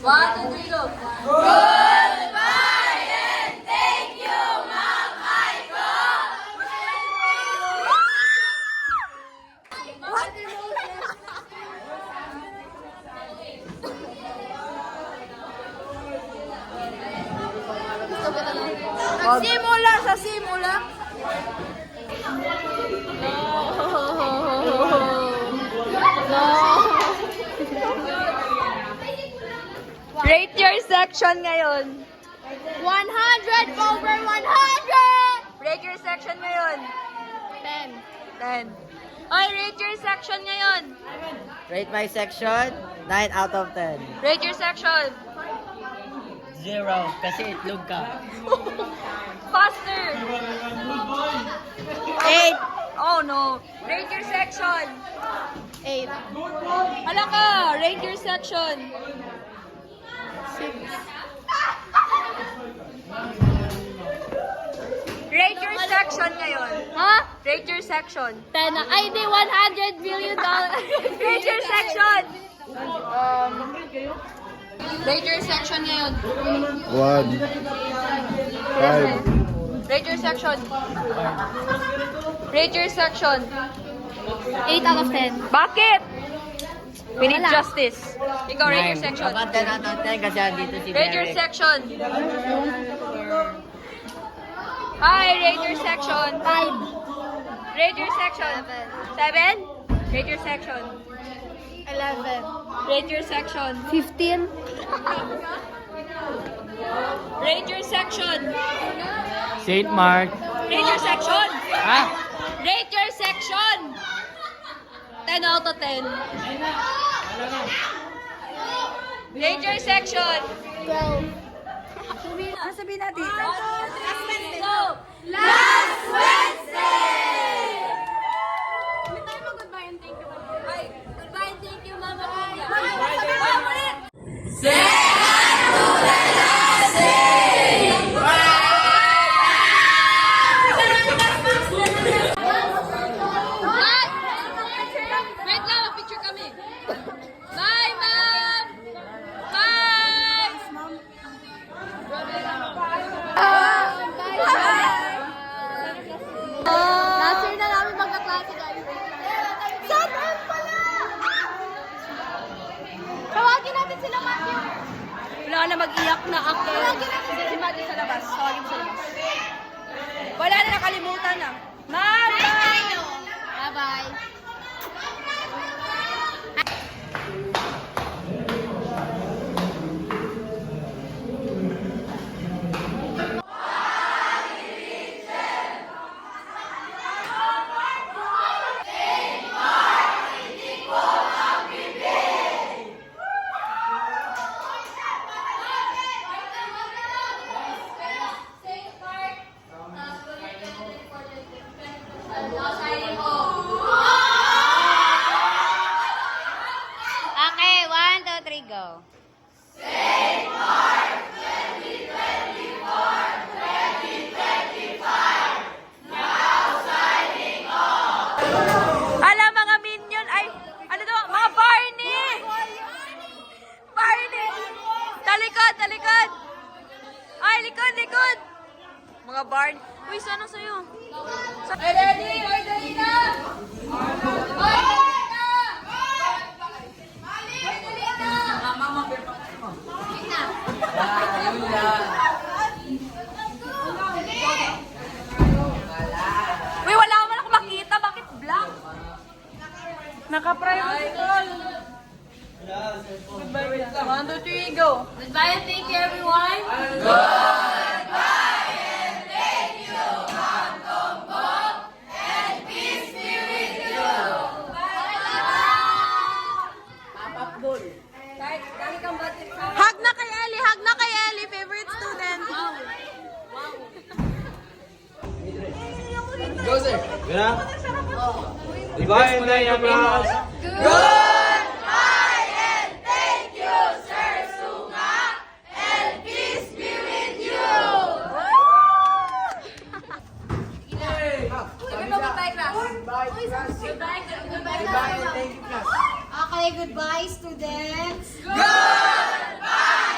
1, 2, 3, go! Goodbye and thank you, Ma'am Aiko! What? Simula sa simula. Rate your section ngayon. 100 over 100! Rate your section ngayon. 10. 10. Oy, rate your section ngayon. Rate my section, 9 out of 10. Rate your section. 0, kasi itlog ka. Faster. 8! Oh no. Rate your section. 8. Hala ka. Rate your section. 6. Rate your section ngayon. Ha? Rate your section. 10. Ay, di $100 million. Rate your section. Rate your section ngayon. 1, 5, Rate your section. Rate your section. 8 out of 10. Bakit? We need Wala. justice. Ikaw, rate your section. Dapat 10 out of 10 kasi andito si Rate your Derek. section. Hi, rate your section. 5. Rate your section. 7? Rate your section. 11. Rate your section. 15. Rate your section. St. Mark. Rate your section. Ha? Rate your section. 10 out of 10. Rate your section. 12. Ano sabihin natin? Last Wednesday. Go! Last Wednesday! Hindi tayo mag-goodbye and thank you. Ay, goodbye and thank you, Mama Kuya. Bye! Ulit! Wait lang, picture kami. Bye, Ma'am! Bye! Last year na namin magkaklase guys. Saan pala? Tawagin natin sila, Matthew. Wala na mag-iyak na ako. Tawagin natin sila. Si Matthew sa labas. Tawagin sa labas. Wala na, nakalimutan na. Ma'am! Bye! Bye-bye. Okay, 1, 2, 3, go. Ala, mga minion, ay, ano to, mga Barney! Barney! Talikod, talikod! Ay, likod, likod! Mga Barney. Uy, sana sa'yo. Ay, ready? Ay, dali na! Ay, dali na! Ay, dali na! Uy, wala ka man ako makita. Bakit black? Naka-private call. Goodbye. 1, 2, 3, go. Goodbye and thank you, everyone. Goodbye and thank you, Ma'am Bongbong. And peace be with you. Papakbol. Dami kang budget. Hug na kay Ellie. Hug na kay Ellie. Favorite student. Wow. Goodbye, class. Goodbye and thank you, Sir Sunga, and peace be with you. Goodbye, class. Goodbye, class. Okay, goodbye, students. Goodbye.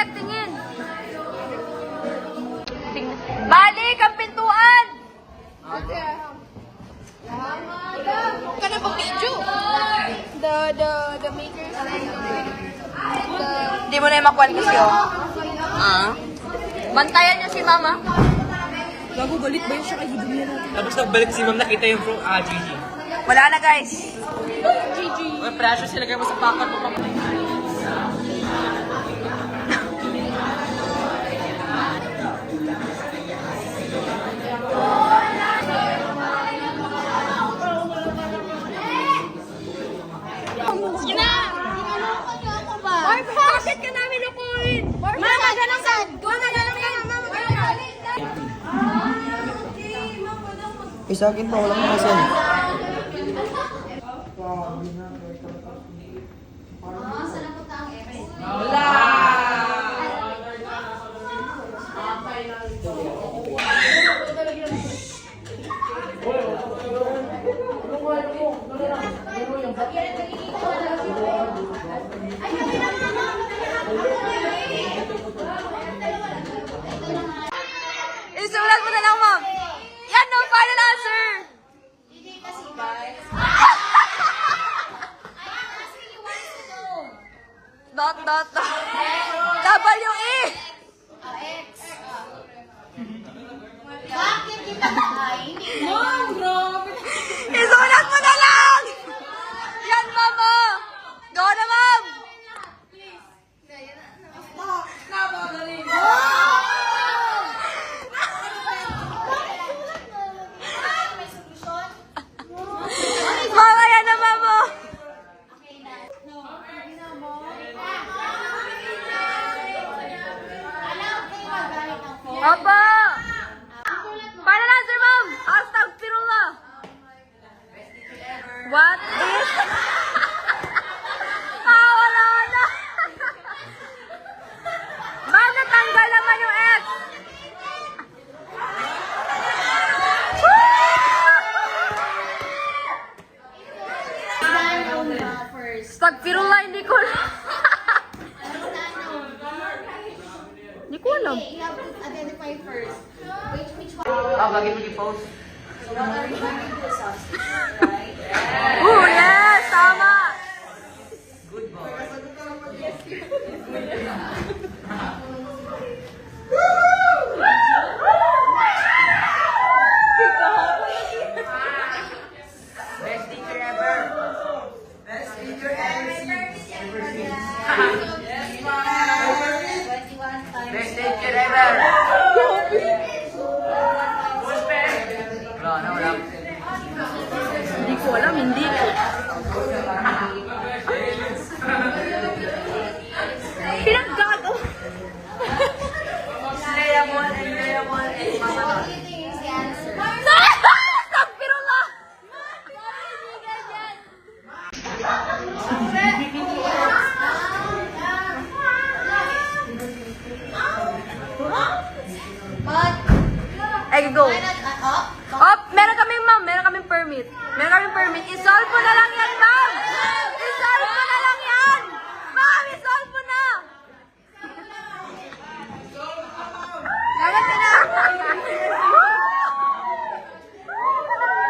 Ek, tingin. Balik ang pintuan! Ka na pag video. The makers. Hindi mo na yung makuha kasi oh. Bantayan niyo si mama. Gago, galit ba yun siya kay Hidimir? Tapos nagbalik si ma'am, nakita yung GG. Wala na guys. Uy, pressure sila kayo mo sa pakat mo pa. Sige na! Tinaloko niyo ako ba? Bakit ka namin lukuin? Mama, ganun ka! Mama, ganun ka! Mama, ganun ka! Sa akin pa, walang masan. Isulat mo na lang, ma'am. Yan no, final answer. Dot, dot, dot. W-E. Bakit kita bahay? Isulat mo na lang. Yan, mama. Go na, ma'am. Mama, yan na, mama. Apa? Final answer, ma'am. Astagfirullah. What is... wala na. Ma'am, natanggal naman yung X. Astagfirullah, hindi ko alam. Hindi ko alam. You have to identify first. Which one? Bagay mo i-post. Oh, yes! Tama! Good boy. Best teacher ever. Best teacher ever. Best teacher ever. Wala na, wala. Hindi ko alam, hindi. Pinaggago. Astagfirullah! Ay, go. Meron kaming ma'am, meron kaming permit. Meron kaming permit. I-solve mo na lang yan, ma'am! I-solve mo na lang yan! Ma'am, i-solve mo na! Dapat na!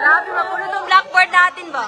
Grabe, mapuno tong blackboard natin ba?